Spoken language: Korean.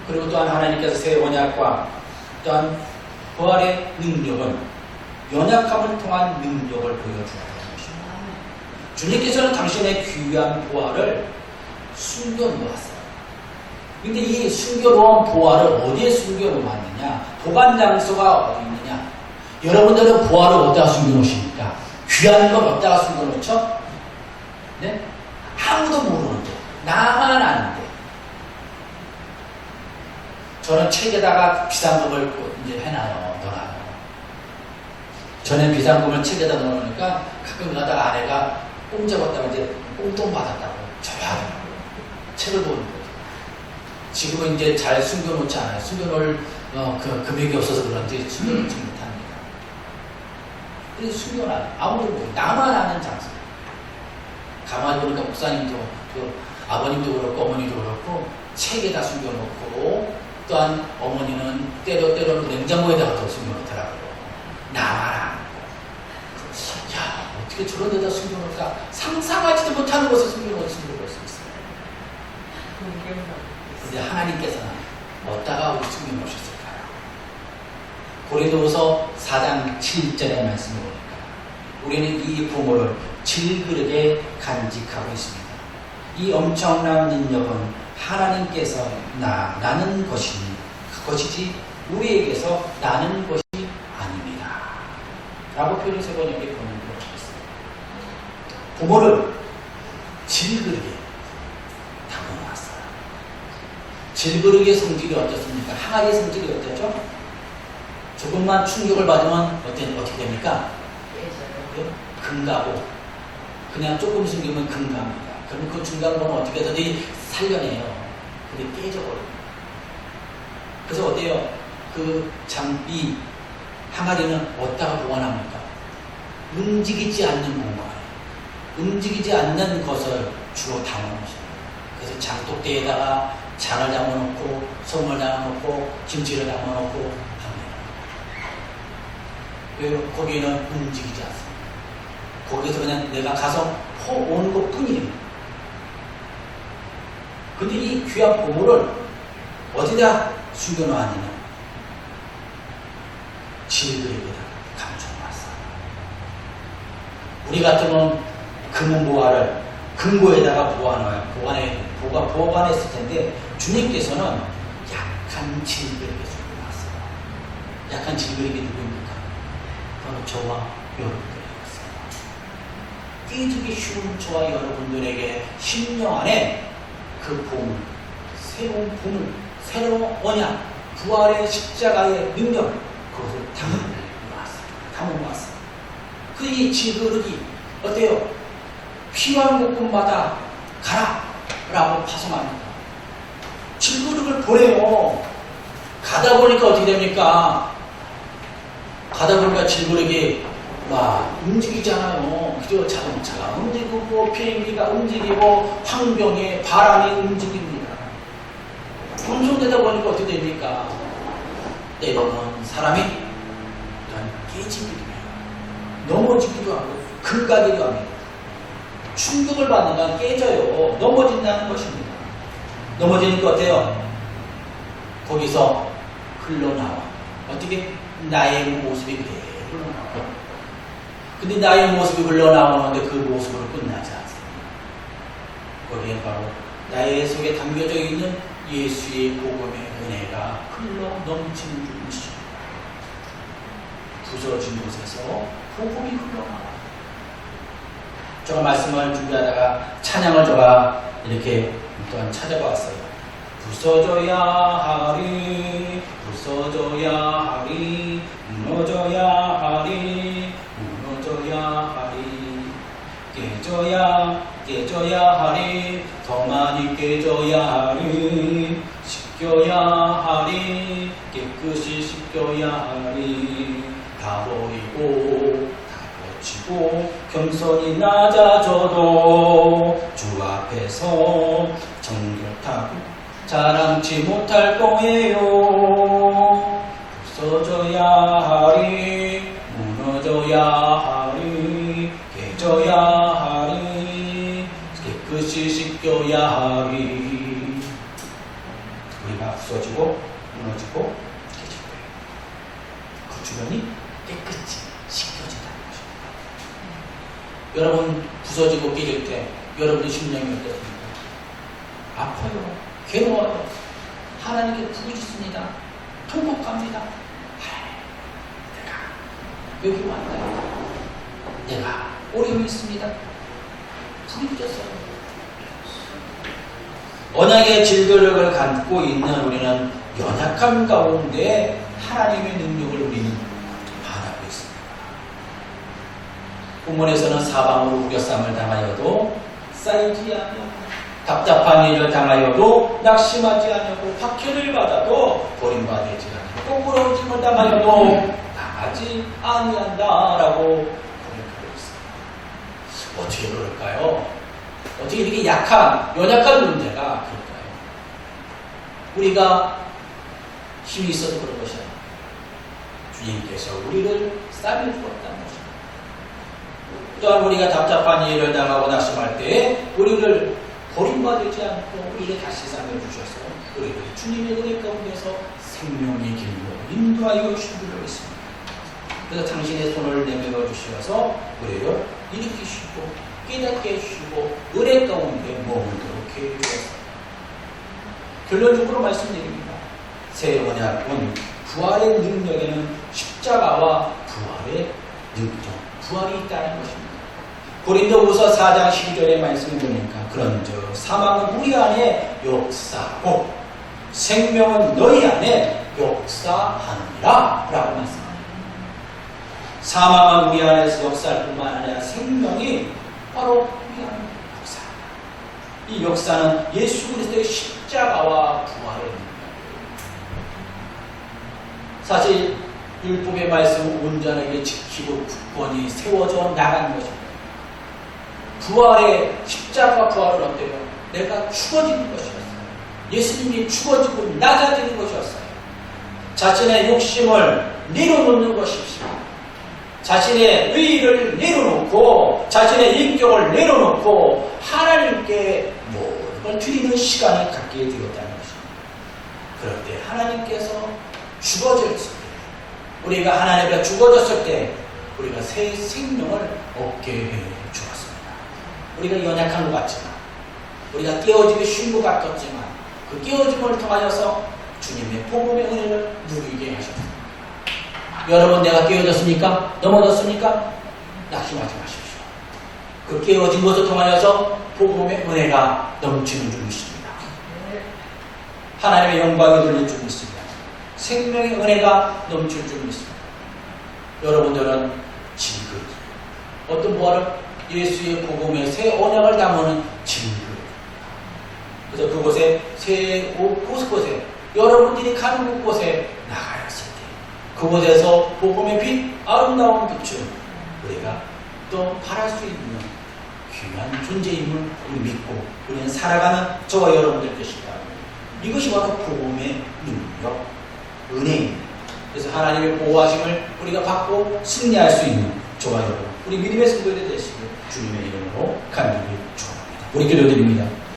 그리고 또한 하나님께서 새 언약과 또한 부활의 능력은 연약함을 통한 능력을 보여주었다는 것입니다. 주님께서는 당신의 귀한 부활을 숨겨놓았어요. 근데 이 숨겨놓은 부활을 어디에 숨겨놓았느냐? 보관 장소가 어디 있느냐? 여러분들은 부활을 어디다 숨겨놓으십니까? 귀한 걸 어디다가 숨겨놓죠? 네? 아무도 모르는데, 나만 아는데. 저는 책에다가 비상금을 이제 해놔요, 넣어놔요. 전에 비상금을 책에다 넣어놓으니까 가끔 가다가 아내가 꽁 잡았다가 이제 꽁돈 받았다고 줘야 하더라고요. 책을 보는 거죠. 지금은 이제 잘 숨겨놓지 않아요. 숨겨놓을 그 금액이 없어서 그런지 숨겨놓지 못합니다. 그래서 숨겨놔요. 아무도 모르고 나만 아는 장소. 가만히 보니까 목사님도 아버님도 그렇고 어머니도 그렇고 책에다 숨겨놓고 또한 어머니는 때로는 냉장고에다가 더 숨겨놓더라고요. 나만 아는 거. 야, 어떻게 저런 데다 숨겨놓을까? 상상하지도 못하는 곳에 숨겨놓을 수 있어요. 근데 하나님께서는 어디다가 우리 숨겨놓으셨을까요? 고린도후서 4장 7절의 말씀을 보니까 우리는 이 부모를 질그릇에 간직하고 있습니다. 이 엄청난 능력은 하나님께서 나는 것이지 우리에게서 나는 것이 아닙니다. 라고 표준세 번역에 보는 것 같습니다. 부모를 질그릇에 담아놨어요. 질그릇의 성질이 어떻습니까? 항아리의 성질이 어떻죠? 조금만 충격을 받으면 어떻게 됩니까? 금가고 그냥 조금 숨기면 금갑니다. 그럼 그 중간부는 어떻게든지 살려내요. 근데 깨져버려요. 그래서 어때요? 그 장비 항아리는 어디다가 보관합니까? 움직이지 않는 공간에 움직이지 않는 것을 주로 담아놓으십니다. 그래서 장독대에다가 장을 담아놓고 솜을 담아놓고 김치를 담아놓고 합니다. 왜 거기는 움직이지 않습니다. 거기서 그냥 내가 가서 퍼오는 것 뿐이에요. 근데 이 귀한 보물을 어디다 숨겨놓았느냐? 질그릇에다 감춰놨어요. 우리 같으면 금은보화를 금고에다가 보관했을 텐데 주님께서는 약한 질그릇에 숨겨놨어요. 약한 질그릇이 누구입니까? 바로 저와 여러분들이었어요. 깨지기 쉬운 저와 여러분들에게 10년 안에 그 보물, 새로운 보물, 새로운 언약, 부활의 십자가의 능력, 그것을 담아놓았어요. 그 이 질그릇이 어때요? 필요한 곳곳마다 가라! 라고 파송합니다. 질그릇을 보내요. 가다 보니까 어떻게 됩니까? 가다 보니까 질그릇이 막 움직이잖아요. 그죠? 자동차가 움직이고 비행기가 움직이고 환경에 바람이 움직입니다. 분송되다 보니까 어떻게 됩니까? 때로는 사람이 깨지기도 해요. 넘어지기도 하고 금가기도 합니다. 충격을 받는다 깨져요. 넘어진다는 것입니다. 넘어지니까 어때요? 거기서 흘러나와. 어떻게? 나의 모습이 그대로 흘러나와요. 근데 나의 모습이 흘러나오는데 그 모습으로 끝나지 않습니다. 거기에 바로 나의 속에 담겨져 있는 예수의 복음의 은혜가 흘러 넘치는 것입니다. 부서진 곳에서 복음이 흘러나와요. 제가 말씀을 준비하다가 찬양을 제가 이렇게 또한 찾아봤어요. 부서져야 하리, 부서져야 하리, 무너져야 하리, 무너져야 하리, 깨져야 하리, 더 많이 깨져야 하리, 씻겨야 하리, 깨끗이 씻겨야 하리, 다 버리고 치고 겸손히 낮아져도 주 앞에서 정결하고 자랑치 못할 거예요. 부서져야 하리, 무너져야 하리, 깨져야 하리, 깨끗이 씻겨야 하리. 우리가 부서지고 무너지고 깨질 거예요. 그 주변이 깨끗이 씻겨진다는 것입니다. 여러분 부서지고 깨질 때 여러분의 심령이 어떻습니까? 아파요. 괴로워요. 하나님께 부르짖습니다. 통곡합니다. 내가 여기 왔다. 내가 어려움이 있습니다. 부르짖었어요. 언약의 질그릇을 갖고 있는 우리는 연약함 가운데 하나님의 능력을 우리는 바라고 있습니다. 본문에서는 사방으로 우겨쌈을 당하여도 쌓이지 아니하고 답답한 일을 당하여도 낙심하지 아니하고 박해를 받아도 버림받지 아니하고 부러움을 당하여도 당하지 아니한다라고 고백하고 있습니다. 어떻게 그럴까요? 어떻게 이렇게 연약한 문제가 그럴까요? 우리가 힘이 있어서 그런 것이 아니라 주님께서 우리를 쌈에 부었다는 것입니다. 또한 우리가 답답한 일을 당하고 낙심할 때 우리를 버림받지 않고 우리를 다시 쌈에 주셔서 우리를 주님의 은혜 가운데서 생명의 길로 인도하여 주시기로 했습니다. 그래서 당신의 손을 내밀어 주셔서 우리를 일으키시고 깨닫게 해주시고 은혜 가운데 머물도록 해주셨습니다. 결론적으로 말씀드립니다. 새 언약은 부활의 능력에는 십자가와 부활의 능력, 부활이 있다는 것입니다. 고린도후서 4장 12절의 말씀을 보니까 그런즉 사망은 우리 안에 역사하고 생명은 너희 안에 역사하느니라 라고 말씀합니다. 사망은 우리 안에서 역사할 뿐만 아니라 생명이 바로 우리 안에 역사합니다. 이 역사는 예수 그리스도의 십자가와 부활의 능력입니다. 사실 율법의 말씀을 온전하게 지키고 굳건히 세워져 나가는 것입니다. 부활의 십자가 부활은 어때요? 내가 죽어지는 것이었어요. 예수님이 죽어지고 낮아지는 것이었어요. 자신의 욕심을 내려놓는 것입니다. 자신의 의의를 내려놓고 자신의 인격을 내려놓고 하나님께 모든 걸 드리는 시간을 갖게 되었다는 것입니다. 그럴 때 하나님께서 죽어졌을 때 우리가 하나님께 죽어졌을 때 우리가 새 생명을 얻게 해 주었습니다. 우리가 연약한 것 같지만 우리가 깨어지기 쉬운 것 같았지만 그 깨어짐을 통하여서 주님의 복음의 은혜를 누리게 하셨습니다. 여러분 내가 깨어졌습니까? 넘어졌습니까? 낙심하지 마십시오. 그 깨어진 것을 통하여서 복음의 은혜가 넘치는 줄 믿습니다. 하나님의 영광이 들릴 줄 믿습니다. 생명의 은혜가 넘칠 줄 믿습니다. 여러분들은 진흙 어떤 부활을 예수의 복음의 새 언약을 담는 진흙 그래서 그곳에 새 곳곳에 여러분들이 가는 곳에 나가였을 때 그곳에서 복음의 빛, 아름다운 빛을 우리가 또 바랄 수 있는 귀한 존재임을 우리 믿고 우리는 살아가는 저와 여러분들 것이다. 이것이 바로 복음의 능력, 은혜입니다. 그래서 하나님의 보호하심을 우리가 받고 승리할 수 있는 저와 여러분, 우리 믿음의 승부에 되시길 주님의 이름으로 간절히 축원합니다. 우리 기도드립니다.